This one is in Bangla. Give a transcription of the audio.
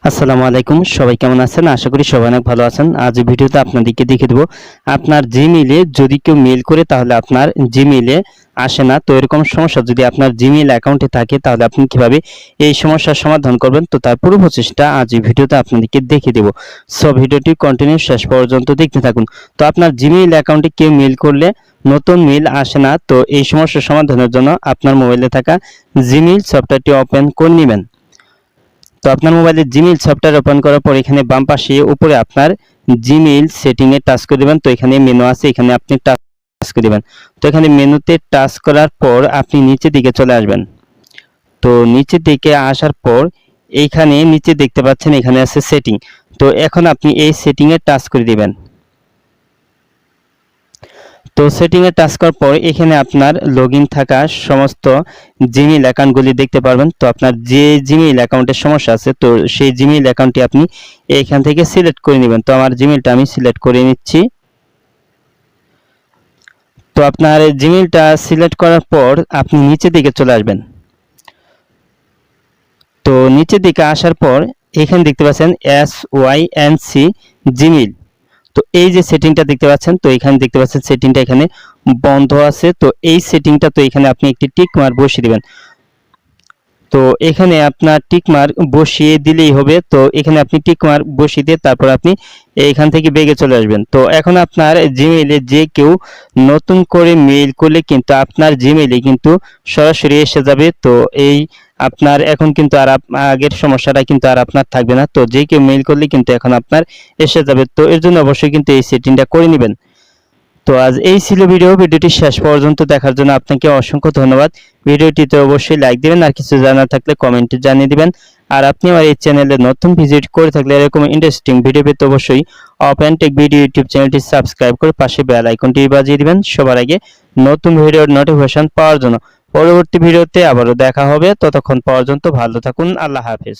আসসালামু আলাইকুম, সবাই কেমন আছেন? আশা করি সবাই অনেক ভালো আছেন। আজ এই ভিডিওতে আপনাদেরকে দেখিয়ে দেব আপনার জিমেইলে যদি কেউ মেইল করে তাহলে আপনার জিমেইলে আসে না। তো এরকম সমস্যা যদি আপনার জিমেইল অ্যাকাউন্টে থাকে তাহলে আপনি কিভাবে এই সমস্যার সমাধান করবেন, তো তার পুরো প্রচেষ্টা আজ এই ভিডিওতে আপনাদেরকে দেখিয়ে দেব। সো ভিডিওটি কন্টিনিউ শেষ পর্যন্ত দেখতে থাকুন। তো আপনার জিমেইল অ্যাকাউন্টে কেউ মেইল করলে নতুন মেইল আসে না, তো এই সমস্যার সমাধানের জন্য আপনার মোবাইলে থাকা জিমেইল সফটওয়্যারটি ওপেন করে নেবেন। তো আপনার মোবাইলে জিমেইল সফটওয়্যার ওপেন করার পর এখানে বাম পাশে উপরে আপনার জিমেইল সেটিংয়ে টাচ করে দেবেন। তো এখানে মেনু আছে, এখানে আপনি টাচ করে দেবেন। তো এখানে মেনুতে টাচ করার পর আপনি নিচের দিকে চলে আসবেন। তো নিচের দিকে আসার পর এইখানে নিচে দেখতে পাচ্ছেন এখানে আছে সেটিং। তো এখন আপনি এই সেটিংয়ে টাচ করে দিবেন। তো সেটিংয়ে টাচ করার পর এখানে আপনার লগইন থাকা সমস্ত জিমেইল অ্যাকাউন্টগুলি দেখতে পারবেন। তো আপনার যে জিমেইল অ্যাকাউন্টের সমস্যা আছে তো সেই জিমেইল অ্যাকাউন্টটি আপনি এইখান থেকে সিলেক্ট করে নেবেন। তো আমার জিমেইলটা আমি সিলেক্ট করে নিচ্ছি। তো আপনার জিমেইলটা সিলেক্ট করার পর আপনি নিচের দিকে চলে আসবেন। তো নিচের দিকে আসার পর এখানে দেখতে পাচ্ছেন SYNC জিমেইল। তো এই যে সেটিংটা দেখতে পাচ্ছেন, তো এখানে দেখতে পাচ্ছেন সেটিংটা এখানে বন্ধ আছে। তো এই সেটিংটা তো এখানে আপনি একটি টিক মার্ক বসিয়ে দিবেন। তো এখানে আপনার টিক মার্ক বসিয়ে দিলেই হবে। তো এখানে আপনি টিক মার্ক বসিয়ে দিয়ে তারপর আপনি এইখান থেকে বেগে চলে আসবেন। তো এখন আপনার জিমেইলে যে কেউ নতুন করে মেইল করলে কিন্তু আপনার জিমেইলে কিন্তু সরাসরি এসে যাবে। তো এই আপনার এখন কিন্তু আর আগের সমস্যাটা কিন্তু আর আপনার থাকবে না। তো যে কেউ মেইল করলে কিন্তু এখন আপনার এসে যাবে। তো এর জন্য অবশ্যই কিন্তু এই সেটিংটা করে নেবেন। তো আজ এই ছিল ভিডিওটি শেষ পর্যন্ত দেখার জন্য আপনাকে অসংখ্য ধন্যবাদ। ভিডিওটিতে অবশ্যই লাইক দিবেন, আর কিছু জানার থাকলে কমেন্টে জানিয়ে দিবেন। আর আপনি আমার এই চ্যানেলে নতুন ভিজিট করে থাকলে এরকম ইন্টারেস্টিং ভিডিও পেতে অবশ্যই ওপেন টেক ভিডিও ইউটিউব চ্যানেলটি সাবস্ক্রাইব করে পাশে বেল আইকনটি বাজিয়ে দিবেন সবার আগে নতুন ভিডিওর নোটিফিকেশন পাওয়ার জন্য। পরবর্তী ভিডিওতে আবারও দেখা হবে, ততক্ষণ পর্যন্ত ভালো থাকুন। আল্লাহ হাফেজ।